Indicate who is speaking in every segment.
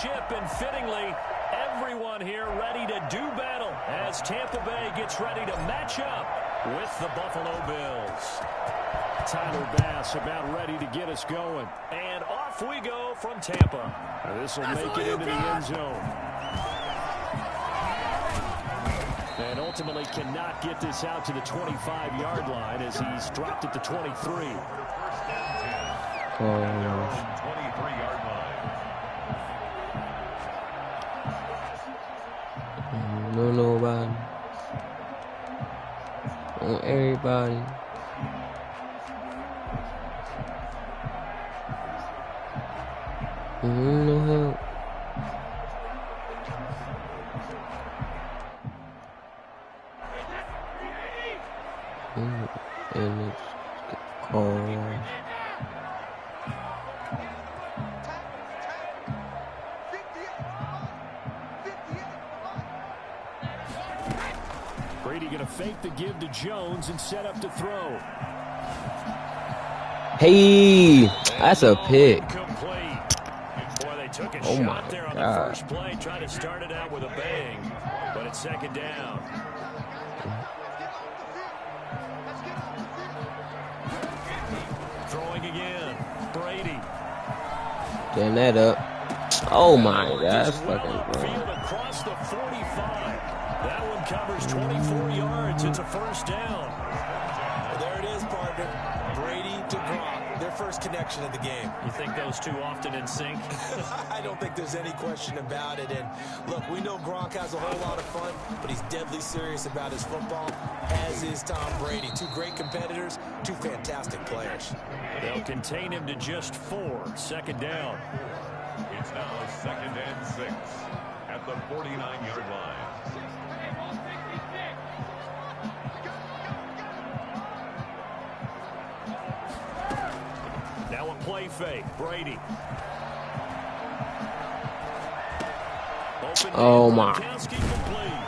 Speaker 1: ship, and fittingly, everyone here ready to do battle as Tampa Bay gets ready to match up with the Buffalo Bills. Tyler Bass about ready to get us going. And off we go from Tampa. This will make it into the end zone. And ultimately cannot get this out to the 25-yard line as he's dropped at the 23.
Speaker 2: 23-yard line.
Speaker 3: No, nobody. On everybody. No help. And it's called.
Speaker 1: Brady going to fake the give to Jones and set up to throw.
Speaker 3: Hey, that's a pick.
Speaker 1: Boy, they took a
Speaker 3: Oh
Speaker 1: shot
Speaker 3: my
Speaker 1: there on
Speaker 3: God.
Speaker 1: the first play, trying to start it out with a bang, but it's second down. Throwing again, Brady.
Speaker 3: Getting that up. Oh my God, that's fucking
Speaker 1: Field
Speaker 3: bro.
Speaker 1: across the 45. That one covers 24 yards. It's a first down.
Speaker 4: Well, there it is, partner. Brady to Gronk. Their first connection of the game.
Speaker 1: You think those two often in sync?
Speaker 4: I don't think there's any question about it. And look, we know Gronk has a whole lot of fun, but he's deadly serious about his football, as is Tom Brady. Two great competitors, two fantastic players.
Speaker 1: They'll contain him to just 4. Second down.
Speaker 2: It's now 2nd and 6 at the 49-yard line.
Speaker 1: Now a play fake. Brady. Open
Speaker 3: Oh my.
Speaker 1: Gronkowski complete.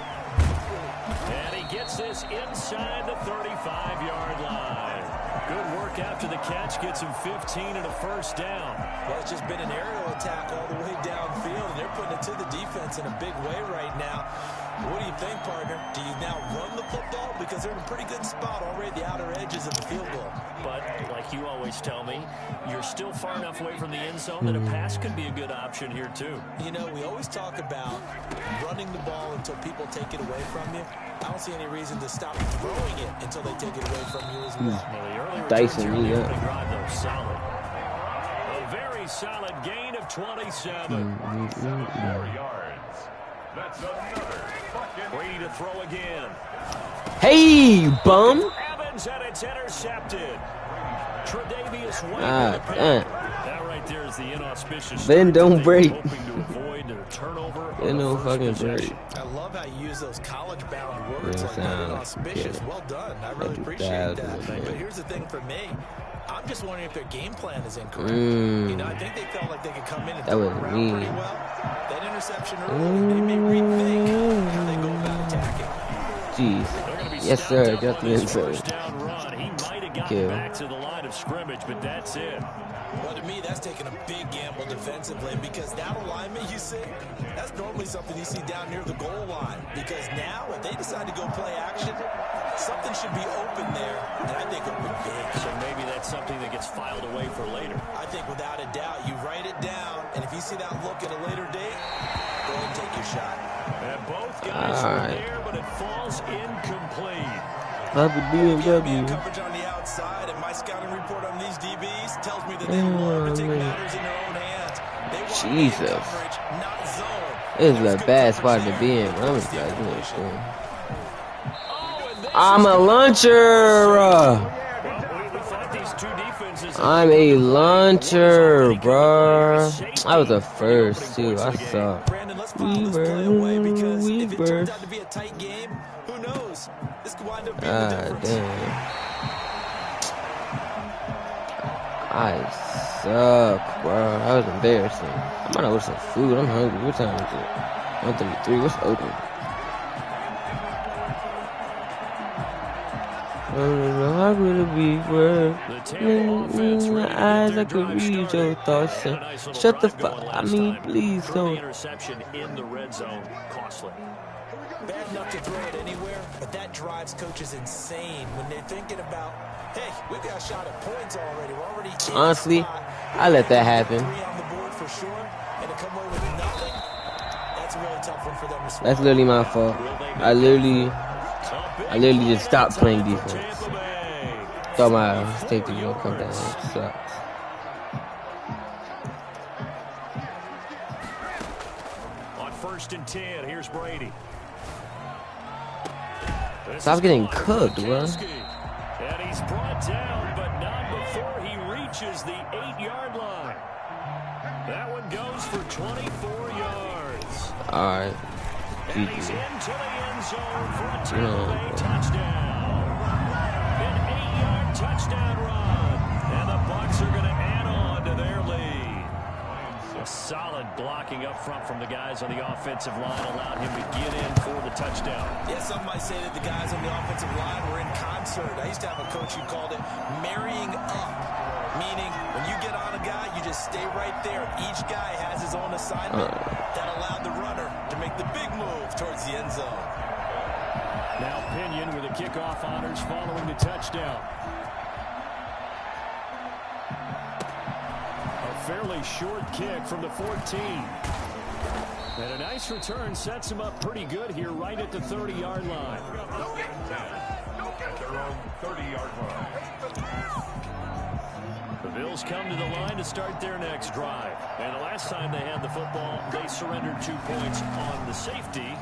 Speaker 1: And he gets this inside the 35-yard line. Good work after the catch. Gets him 15 and a first down.
Speaker 4: Well, it's just been an aerial attack all the way downfield, and they're putting it to the defense in a big way right now. What do you think, partner? Do you now run the football? Because they're in a pretty good spot already at the outer edges of the field goal.
Speaker 1: But like you always tell me, you're still far enough away from the end zone that a pass could be a good option here too.
Speaker 4: You know, we always talk about running the ball until people take it away from you. I don't see any reason to stop throwing it until they take it away from you as well.
Speaker 1: Well, the early
Speaker 3: Dyson,
Speaker 1: returns here on the
Speaker 3: yeah.
Speaker 1: opening drive, though, solid. A very solid gain of 27.
Speaker 2: 4 yards. That's another bucket.
Speaker 1: Brady to throw again.
Speaker 3: Hey, you bum.
Speaker 1: Evans, and it's intercepted. Tre'Davious White.
Speaker 3: Damn.
Speaker 1: That right there is the inauspicious.
Speaker 3: Then
Speaker 1: start
Speaker 3: don't
Speaker 1: that they were
Speaker 3: break.
Speaker 1: hoping to avoid their turnover.
Speaker 3: Then
Speaker 1: on the
Speaker 3: don't
Speaker 1: first
Speaker 3: fucking
Speaker 1: possession.
Speaker 3: break.
Speaker 4: I love how you use those college-bound words
Speaker 3: Yeah,
Speaker 4: like that.
Speaker 3: sound
Speaker 4: Inauspicious.
Speaker 3: like
Speaker 4: Well done. I really
Speaker 3: do
Speaker 4: appreciate
Speaker 3: that,
Speaker 4: that.
Speaker 3: man.
Speaker 4: But here's the thing for me. I'm just wondering if their game plan is incorrect. You know, I think they felt like they could come in and
Speaker 3: That
Speaker 4: throw it
Speaker 3: wasn't
Speaker 4: around
Speaker 3: me.
Speaker 4: pretty well. That interception early, they may rethink how they go about attacking.
Speaker 3: Jeez.
Speaker 1: They're gonna be
Speaker 3: Yes,
Speaker 1: stopped
Speaker 3: sir.
Speaker 1: up
Speaker 3: Got
Speaker 1: on
Speaker 3: the
Speaker 1: this
Speaker 3: end zone.
Speaker 1: first down run. He might have gotten
Speaker 3: Kill.
Speaker 1: back to the line of scrimmage, but that's it.
Speaker 4: Well, to me, that's taking a big gamble defensively because that alignment you see, that's normally something you see down near the goal line. Because now, if they decide to go play action, something should be open there, and I think it would be big.
Speaker 1: So maybe that's something that gets filed away for later.
Speaker 4: I think without a doubt, you write it down, and if you see that look at a later date, go ahead and take your shot.
Speaker 1: And both guys
Speaker 3: All
Speaker 1: were
Speaker 3: right.
Speaker 1: there, but it falls incomplete.
Speaker 3: Love the
Speaker 4: Man
Speaker 3: BMW.
Speaker 4: coverage on the outside, and my scouting report on these DBs tells me that they love to take
Speaker 3: man.
Speaker 4: matters in their own hands. They want
Speaker 3: Jesus.
Speaker 4: man coverage, not zone.
Speaker 3: This
Speaker 4: There's
Speaker 3: is a
Speaker 4: good
Speaker 3: bad
Speaker 4: coverage
Speaker 3: spot to
Speaker 4: there.
Speaker 3: be in. I'm
Speaker 4: That's
Speaker 3: just
Speaker 4: the
Speaker 3: like,
Speaker 4: completion.
Speaker 1: Oh, and this
Speaker 3: I'm
Speaker 1: is
Speaker 3: a
Speaker 1: the-
Speaker 3: luncher.
Speaker 1: Well, we thought these two defenses had
Speaker 3: I'm
Speaker 1: come
Speaker 3: a
Speaker 1: to play.
Speaker 3: luncher,
Speaker 1: One's already come to play
Speaker 3: bruh.
Speaker 1: safety
Speaker 3: I was a
Speaker 1: for the
Speaker 3: first,
Speaker 1: opening
Speaker 3: too.
Speaker 1: points
Speaker 3: I
Speaker 1: of the game.
Speaker 3: suck.
Speaker 4: Brandon, let's follow this play away because if it
Speaker 3: Weaver.
Speaker 4: turns out to be a tight game, who knows? This could wind up being the
Speaker 3: Ah,
Speaker 4: difference.
Speaker 3: damn. I suck, bro. That was embarrassing. I'm gonna order some food. I'm hungry. What time is it? 1:33. What's open? don't know how good it be. Word.
Speaker 1: The Tampa offense
Speaker 3: In
Speaker 1: ready
Speaker 3: my
Speaker 1: to
Speaker 3: eyes,
Speaker 1: get
Speaker 3: I
Speaker 1: their
Speaker 3: could
Speaker 1: drive
Speaker 3: read your
Speaker 1: started.
Speaker 3: thoughts.
Speaker 1: And a nice little
Speaker 3: Shut the
Speaker 1: drive
Speaker 3: fuck.
Speaker 1: going
Speaker 3: I
Speaker 1: last
Speaker 3: mean,
Speaker 1: time.
Speaker 3: please
Speaker 1: Threw the
Speaker 3: don't.
Speaker 1: interception in the red zone. Costly.
Speaker 4: Bad enough to throw it anywhere, but that drives coaches insane when they're thinking about, hey, we've got a shot at points already. We're already in
Speaker 3: Honestly,
Speaker 4: the spot.
Speaker 3: I let that happen.
Speaker 4: 3 on the board for sure, and to come away with nothing, that's a really tough one for them to swallow.
Speaker 3: That's literally my fault. I literally just stopped playing defense. Thought my safety was gonna come down. It sucks.
Speaker 1: On 1st and 10, here's Brady.
Speaker 3: Stop getting cooked, bro.
Speaker 1: And he's brought down, but not before he reaches the 8-yard line. That one goes for 24 yards.
Speaker 3: All right.
Speaker 1: And he's into the end zone for a Tampa Bay touchdown. An 8-yard touchdown run. And the Bucs are going to add on to their lead. A solid blocking up front from the guys on the offensive line allowed him to get in for the touchdown.
Speaker 4: Yeah, some might say that the guys on the offensive line were in concert. I used to have a coach who called it marrying up, meaning when you get on a guy, you just stay right there. Each guy has his own assignment. That allowed the runner to make the big move towards the end zone.
Speaker 1: Now Pinion with the kickoff honors following the touchdown. Fairly short kick from the 14. And a nice return sets him up pretty good here right at the 30-yard line.
Speaker 2: At their own 30-yard line.
Speaker 1: The Bills come to the line to start their next drive. And the last time they had the football, they surrendered 2 points on the safety.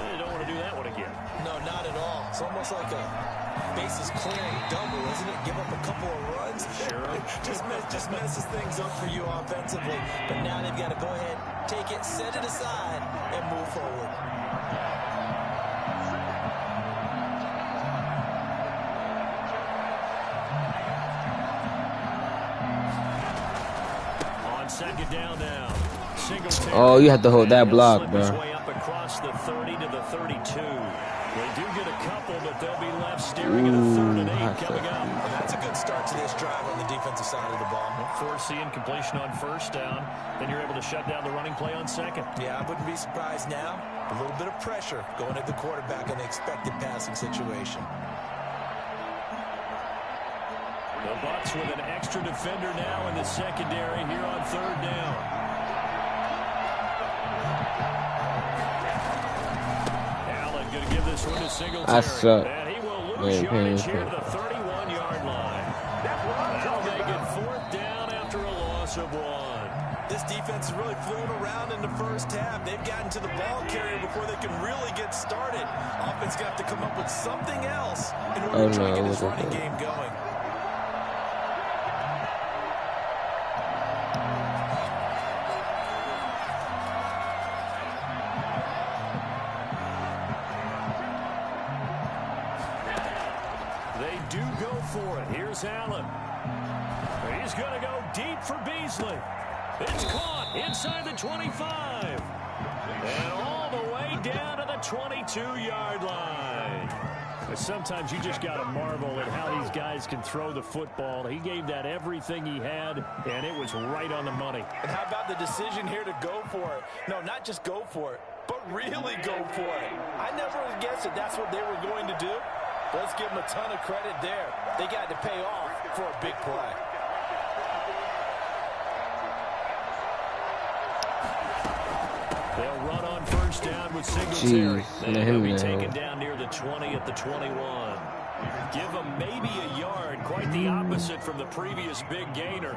Speaker 1: They don't want to do that one again.
Speaker 4: No, not at all. It's almost like a bases clearing double, isn't it? Give up a couple of runs.
Speaker 1: Sure.
Speaker 4: just messes things up for you offensively. But now they've got to go ahead, take it, set it aside, and move forward.
Speaker 1: On 2nd down now. Singletary.
Speaker 3: Oh, you have to hold that
Speaker 1: And he'll
Speaker 3: block,
Speaker 1: slip
Speaker 3: bro.
Speaker 1: his way up across the 30 to the 32. They do get a couple, but they'll be left staring at a 3rd and 8 coming up.
Speaker 4: And that's a good start to this drive on the defensive side of the ball.
Speaker 1: Force the incompletion on 1st down. Then you're able to shut down the running play on 2nd.
Speaker 4: Yeah, I wouldn't be surprised now. A little bit of pressure going at the quarterback in the expected passing situation.
Speaker 1: The Bucs with an extra defender now in the secondary here on 3rd down. Allen going to give this one to Singletary.
Speaker 3: I suck.
Speaker 1: And he will lose yardage here to the 31-yard line. They'll make it 4th down after a loss of 1.
Speaker 4: This defense is really flew around in the first half. They've gotten to the ball carrier before they can really get started. Offense got to come up with something else in order to try to get this running game going.
Speaker 1: They do go for it. Here's Allen. He's going to go deep for Beasley. It's caught inside the 25. And all the way down to the 22-yard line. Sometimes you just got to marvel at how these guys can throw the football. He gave that everything he had, and it was right on the money.
Speaker 4: And how about the decision here to go for it? No, not just go for it, but really go for it. I never would guess that that's what they were going to do. But let's give them a ton of credit there. They got to pay off for a big play.
Speaker 1: They'll run on 1st down with Singletary.
Speaker 3: Jeez,
Speaker 1: They'll be taken down near the 20 at the 21. Give them maybe a yard. Quite the opposite from the previous big gainer.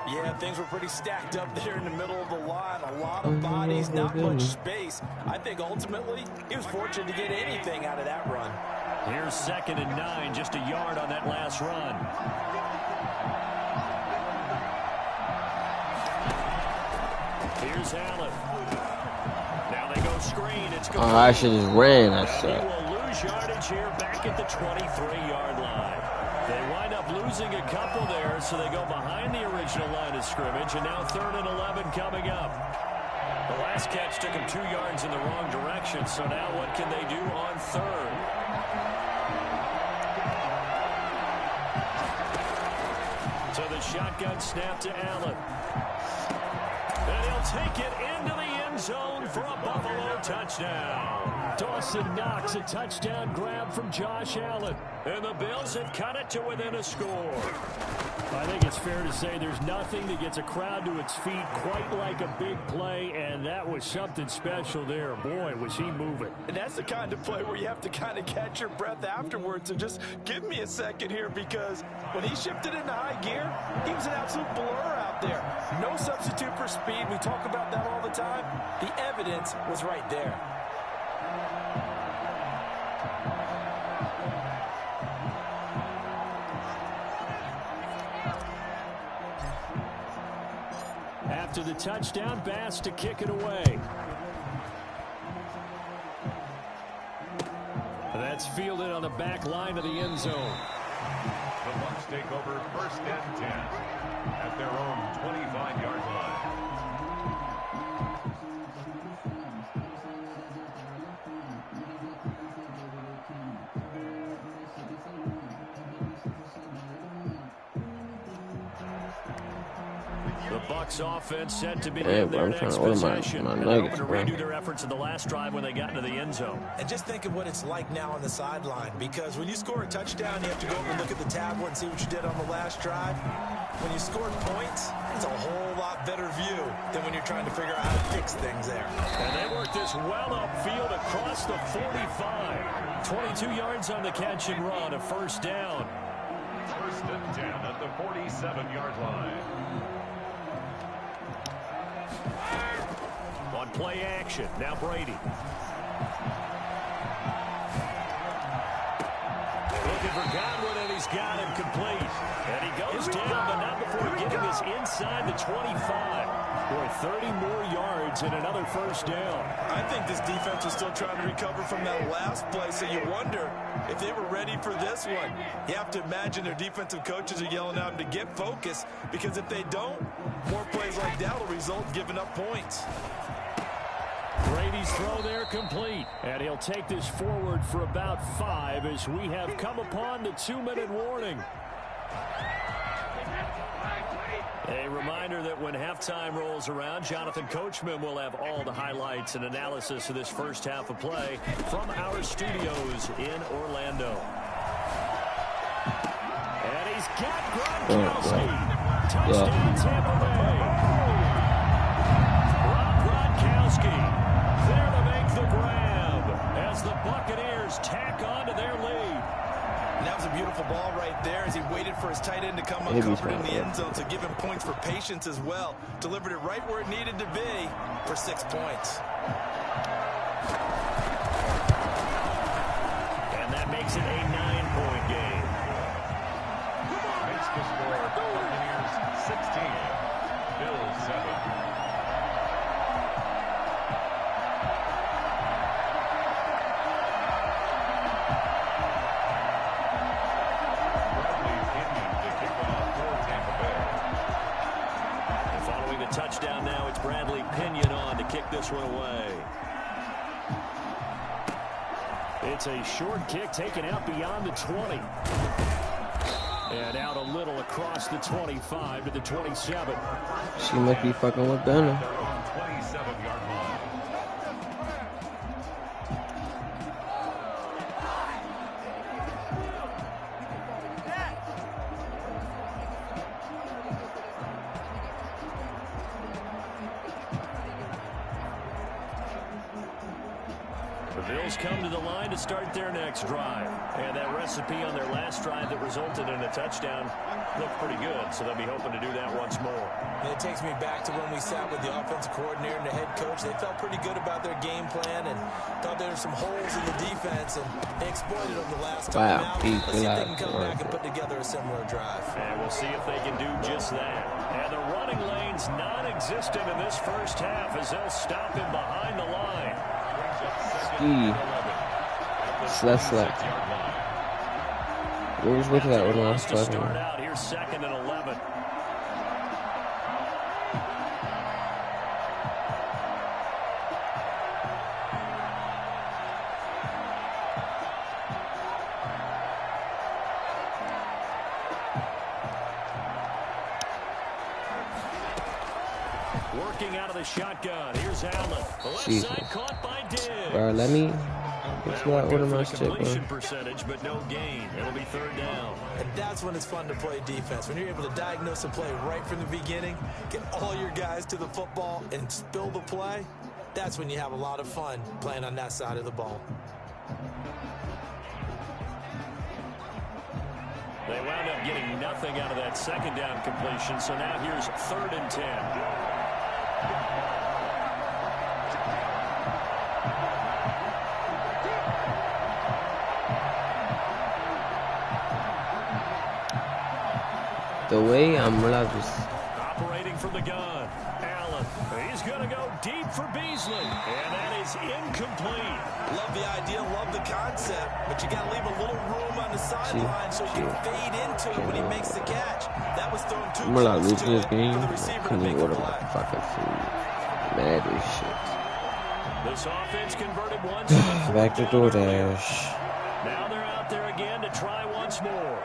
Speaker 4: Yeah, things were pretty stacked up there in the middle of the line. A lot of bodies, not much space. I think ultimately he was fortunate to get anything out of that run.
Speaker 1: Here's 2nd and 9, just a yard on that last run. Here's Allen. Now they go screen. It's
Speaker 3: Oh, I should just ran. I
Speaker 1: He
Speaker 3: suck.
Speaker 1: will lose yardage here back at the 23-yard line. They wind up losing a couple there, so they go behind the original line of scrimmage, and now 3rd and 11 coming up. The last catch took him 2 yards in the wrong direction, so now what can they do on 3rd? To the shotgun snap to Allen. And he'll take it into the end zone for a Buffalo touchdown. Dawson Knox, a touchdown grab from Josh Allen. And the Bills have cut it to within a score. I think it's fair to say there's nothing that gets a crowd to its feet quite like a big play, and that was something special there. Boy, was he moving.
Speaker 4: And that's the kind of play where you have to kind of catch your breath afterwards and just give me a second here, because when he shifted into high gear, he was an absolute blur out there. No substitute for speed. We talk about that all the time. The evidence was right there.
Speaker 1: After the touchdown, Bass to kick it away. That's fielded on the back line of the end zone.
Speaker 2: The Bucs take over 1st and 10 at their own 25-yard line.
Speaker 1: The Bucs offense set to begin their next possession. They're hoping to redo their efforts in the last drive when they got into the end zone.
Speaker 4: And just think of what it's like now on the sideline, because when you score a touchdown, you have to go over and look at the tablet and see what you did on the last drive. When you scored points, it's a whole lot better view than when you're trying to figure out how to fix things there.
Speaker 1: And they work this well upfield across the 45. 22 yards on the catch and run, a 1st down.
Speaker 2: 1st and 10 at the 47-yard line.
Speaker 1: On play action, now Brady. Looking for Godwin, and he's got him complete. And he goes down, but not before getting this inside the 25. Boy, 30 more yards and another 1st down.
Speaker 4: I think this defense was still trying to recover from that last play, so you wonder if they were ready for this one. You have to imagine their defensive coaches are yelling at them to get focused, because if they don't, more plays like that will result in giving up points.
Speaker 1: Brady's throw there complete, and he'll take this forward for about 5 as we have come upon the 2-minute warning. A reminder that when halftime rolls around, Jonathan Coachman will have all the highlights and analysis of this first half of play from our studios in Orlando. And he's got Gronkowski. Touchdown, Tampa Bay. Gronkowski there to make the grab as the Buccaneers tack on to their lead.
Speaker 4: And that was a beautiful ball right there as he waited for his tight end to come uncovered in the end zone, to give him points for patience as well. Delivered it right where it needed to be for 6 points.
Speaker 1: And that makes it a 9-point game.
Speaker 2: Makes the score Buccaneers 16, Bills 7.
Speaker 1: Touchdown now. It's Bradley Pinion on to kick this one away. It's a short kick taken out beyond the 20. And out a little across the 25 to the 27.
Speaker 3: She might be fucking with Gunner.
Speaker 2: 27-yard line.
Speaker 1: The Bills come to the line to start their next drive. And that recipe on their last drive that resulted in a touchdown looked pretty good, so they'll be hoping to do that once more.
Speaker 4: And it takes me back to when we sat with the offensive coordinator and the head coach. They felt pretty good about their game plan and thought there were some holes in the defense, and they exploited them the last time out. Let's see if they can come back and put together a similar drive.
Speaker 1: And we'll see if they can do just that. And the running lane's non-existent in this first half as they'll stop him behind the line.
Speaker 3: Slap. What was with that one last
Speaker 1: time? Start out here, 2nd and 11. Looking out of the shotgun. Here's Allen. The left side caught by Diggs.
Speaker 3: Bro, let me. That's why I order my shit, bro.
Speaker 1: Completion percentage, but no gain. It'll be third down.
Speaker 4: And that's when it's fun to play defense. When you're able to diagnose a play right from the beginning, get all your guys to the football, and spill the play, that's when you have a lot of fun playing on that side of the ball.
Speaker 1: They wound up getting nothing out of that second down completion, so now here's 3rd and 10.
Speaker 3: The way I'm just
Speaker 1: operating from the gun. Allen. He's going to go deep for Beasley. And that is incomplete.
Speaker 4: Love the idea, love the concept, but you got to leave a little room on the sideline so he can fade into it when he makes the catch. That was thrown too close to it for the receiver to make the play.
Speaker 3: Fucking food. Mad as shit.
Speaker 1: This offense converted once.
Speaker 3: Back to DoorDash.
Speaker 1: Now they're out there again to try once more.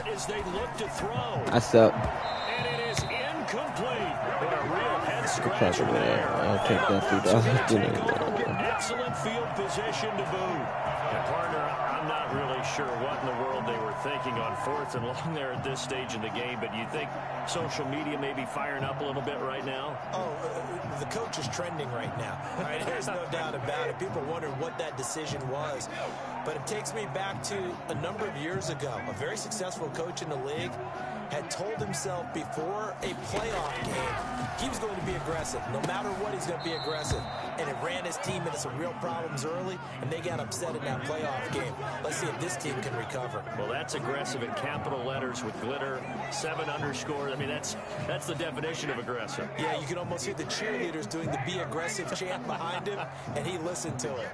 Speaker 1: As they look to throw.
Speaker 3: I suck.
Speaker 1: And it is incomplete. But a real head scratcher there.
Speaker 3: I'll take that $2.
Speaker 1: Excellent field position to boot. And partner, I'm not really sure what in the world they were thinking on 4th and long there at this stage in the game, but you think social media may be firing up a little bit right now?
Speaker 4: Oh, the coach is trending right now. Right? There's no doubt about it. People wonder what that decision was. But it takes me back to a number of years ago. A very successful coach in the league had told himself before a playoff game he was going to be aggressive. No matter what, he's going to be aggressive. And it ran his team into some real problems early, and they got upset in that playoff game. Let's see if this team can recover.
Speaker 1: Well, that's aggressive in capital letters with glitter, 7 underscores. I mean, that's the definition of aggressive.
Speaker 4: Yeah, you can almost hear the cheerleaders doing the be aggressive chant behind him, and he listened to it.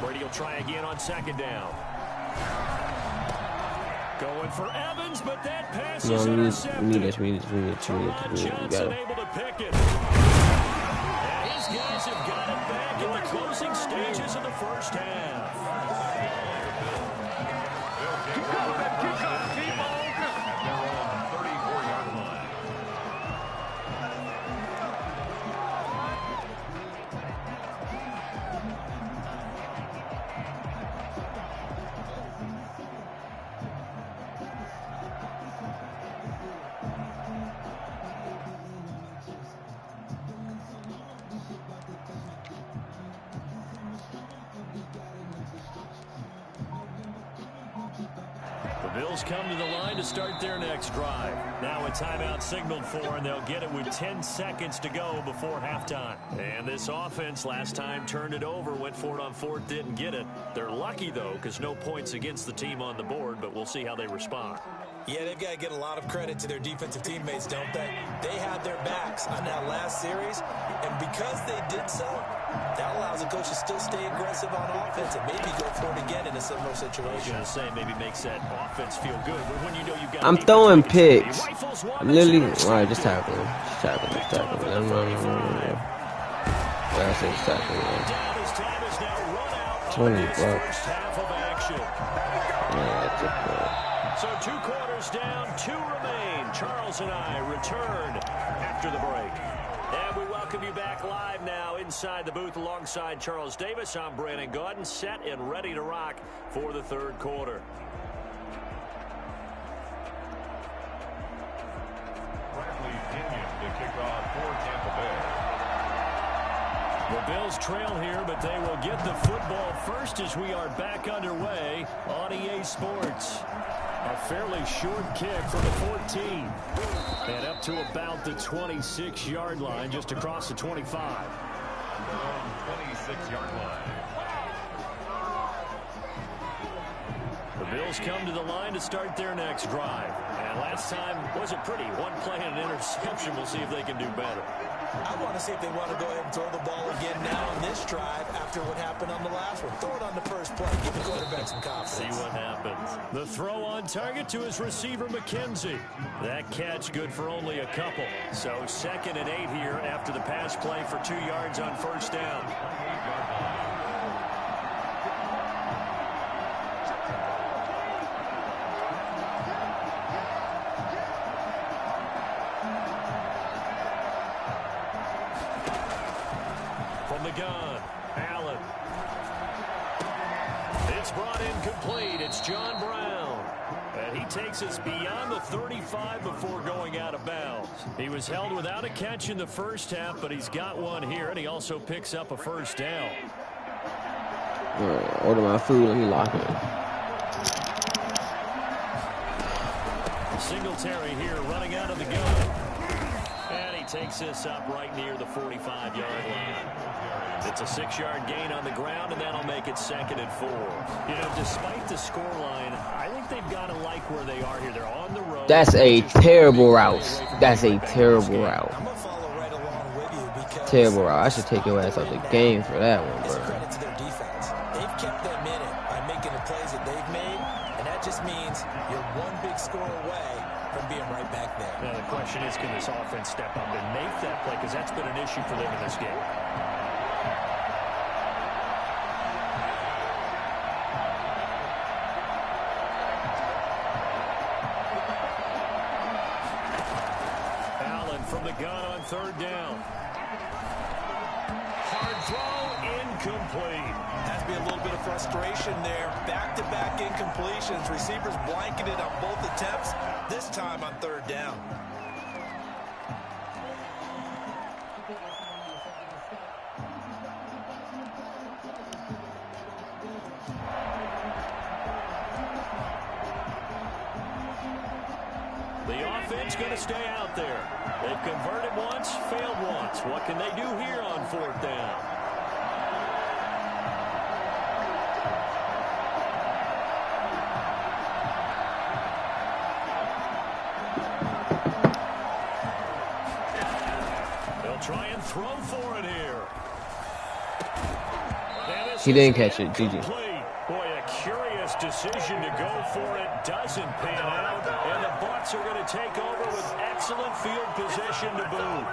Speaker 1: Brady will try again on 2nd down. Going for Evans, but that pass is intercepted.
Speaker 3: We need this.
Speaker 1: Johnson able to pick it. And his guys have got it back in the closing stages of the first half. Bills come to the line to start their next drive. Now a timeout signaled for, and they'll get it with 10 seconds to go before halftime. And this offense last time turned it over, went for it on 4th, didn't get it. They're lucky, though, because no points against the team on the board, but we'll see how they respond.
Speaker 4: Yeah, they've got to get a lot of credit to their defensive teammates, don't they? They had their backs on that last series, and because they did so, that allows the coach to still stay aggressive on offense and maybe go for it again in a similar situation. I was
Speaker 1: going to say, maybe makes that offense feel good. But when you know you've got
Speaker 3: I'm throwing picks. I'm literally, all right, just tackle him. Just tackle him. Let him run. I said just tackle him. 20 bucks. Yeah, that's a point.
Speaker 1: So 2 quarters down, 2 remain. Charles and I return after the break. And we welcome you back live now inside the booth alongside Charles Davis. I'm Brandon Gaudin, set and ready to rock for the 3rd quarter.
Speaker 2: Bradley Pinion to kick off for Tampa Bay.
Speaker 1: The Bills trail here, but they will get the football first as we are back underway on EA Sports. A fairly short kick from the 14. And up to about the 26-yard line, just across the 25.
Speaker 2: 26-yard line.
Speaker 1: The Bills come to the line to start their next drive. And last time wasn't pretty. 1 play and an interception. We'll see if they can do better.
Speaker 4: I want to see if they want to go ahead and throw the ball again now on this drive after what happened on the last one. Throw it on the first play. Give the quarterback some confidence.
Speaker 1: See what happens. The throw on target to his receiver, McKenzie. That catch good for only a couple. So 2nd and 8 here after the pass play for 2 yards on first down. From the gun, Allen. It's brought in complete. It's John Brown. And he takes us beyond the 35 before going out of bounds. He was held without a catch in the first half, but he's got one here, and he also picks up a first down.
Speaker 3: Order my food, let me lock it.
Speaker 1: Singletary here running out of the gun. And he takes this up right near the 45-yard line. It's a 6-yard gain on the ground, and that'll make it 2nd and 4. You know, despite the scoreline, I think they've got to like where they are here. They're on the road.
Speaker 3: That's a terrible route. That's a terrible route.
Speaker 4: I'm going to follow right along with you because
Speaker 3: Terrible route. I should take your ass out the game for that one,
Speaker 4: it's a
Speaker 3: bro.
Speaker 4: credit to their defense. They've kept them in it by making the plays that they've made, and that just means you're one big score away from being right back there.
Speaker 1: Now, the question is, can this offense step up and make that play? Because that's been an issue for them in this game. Allen from the gun on 3rd down. Hard throw, incomplete.
Speaker 4: Has to be a little bit of frustration there. Back-to-back incompletions. Receivers blanketed on both attempts, this time on 3rd down.
Speaker 1: The offense going to stay out there. They've converted once, failed once. What can they do here on 4th down? They'll try and throw for it here.
Speaker 3: He didn't catch it, GG.
Speaker 1: Boy, a curious decision to go for it. Doesn't pan out. And the Bucs are going to take over with excellent field position to boot.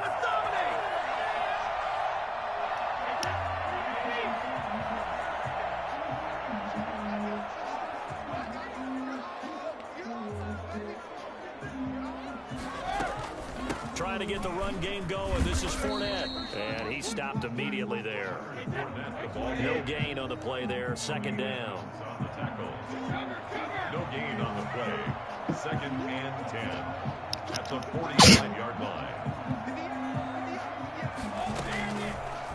Speaker 1: Trying to get the run game going. This is Fournette. And he stopped immediately there. No gain on the play there. 2nd down.
Speaker 2: No gain on the play. 2nd and 10 at the 49-yard line.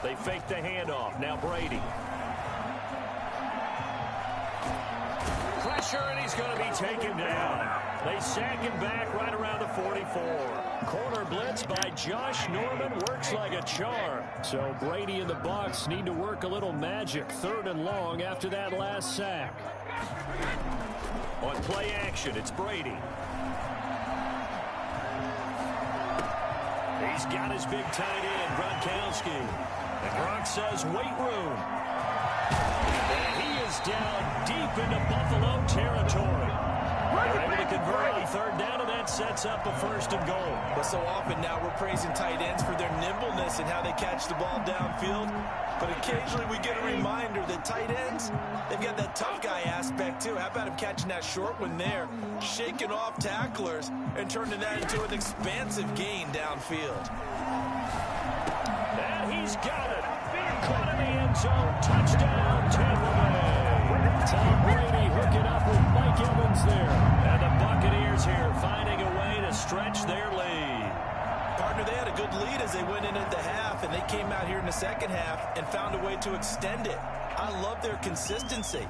Speaker 1: They fake the handoff. Now Brady. Pressure, and he's going to be taken down. They sack him back right around the 44. Corner blitz by Josh Norman works like a charm. So Brady and the Bucs need to work a little magic. 3rd and long after that last sack. On play action, it's Brady. He's got his big tight end, Gronkowski. And Gronk says, wait room. And he is down deep into Buffalo territory. They're able to convert on 3rd down, and that sets up a 1st and goal.
Speaker 4: But so often now we're praising tight ends for their nimbleness and how they catch the ball downfield. But occasionally we get a reminder that tight ends, they've got that tough guy aspect too. How about him catching that short one there, shaking off tacklers, and turning that into an expansive gain downfield.
Speaker 1: And he's got it. Caught in the end zone. Touchdown, Tampa Bay. Tom Brady hooking up with Mike Evans there. And the Buccaneers here finding a way to stretch their lead.
Speaker 4: Partner, they had a good lead as they went in at the half, and they came out here in the 2nd half and found a way to extend it. I love their consistency.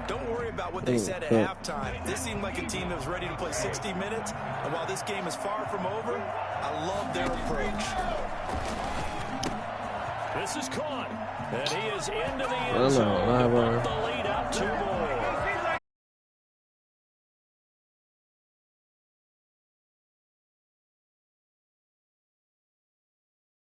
Speaker 4: Don't worry about what they said at halftime. This seemed like a team that was ready to play 60 minutes, and while this game is far from over, I love their approach.
Speaker 1: This is caught. And he is into the end zone. The lead up 2 more.